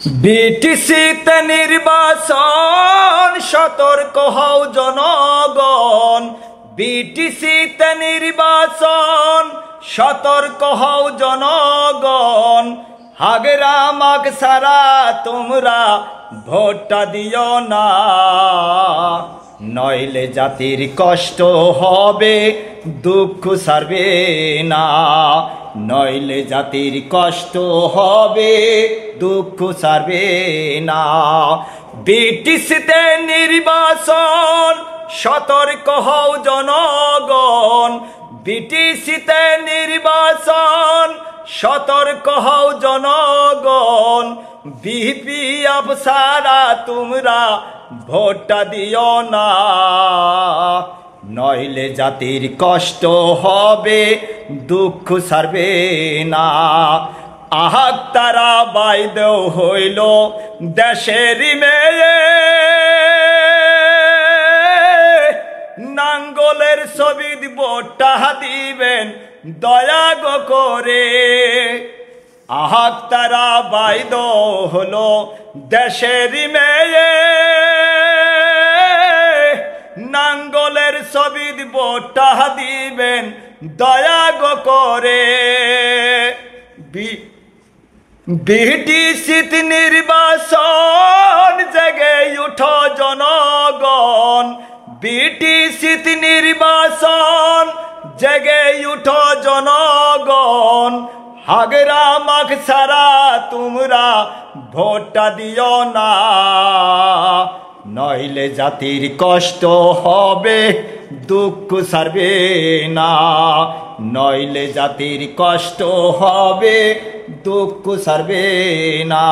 বিটিসিতে নির্বাচন সতর্ক হও জনগণ। বিটিসিতে নির্বাচন সতর্ক হও জনগণ। হাগরা মাগ সারা তোমরা ভোটটা দিও না, নইলে জাতির কষ্ট হবে দুঃখ সারবে না। নইলে জাতির কষ্ট হবে দুঃখ সারবে না। বিটিসিতে নির্বাচন সতর্ক হও জনগণ। বিটিসিতে নির্বাচন সতর্ক হও জনগণ। বিপি আফসারা তোমরা ভোটটা দিও না, নইলে জাতির কষ্ট হবে দুঃখ সারবে না। আহাক তারা বাইদ হইল দেশের মেয়ে, নাঙ্গলের ছবি ভোটটা দিবেন দয়া গো করে। আহাক তারা বাইদ হলো দেশের মেয়ে, নাঙ্গলের ছবি ভোটটা দিবেন দয়া গো করে। বিটিসিতে নির্বাচন জেগে উঠো জনগণ। বিটিসিতে নির্বাচন জেগে উঠো জনগণ। হাগরা মাগ সারা তোমরা ভোটটা দিও না, নইলে জাতির কষ্ট হবে দুঃখ সারবে না। নইলে জাতির কষ্ট হবে দুঃখ সারবে না।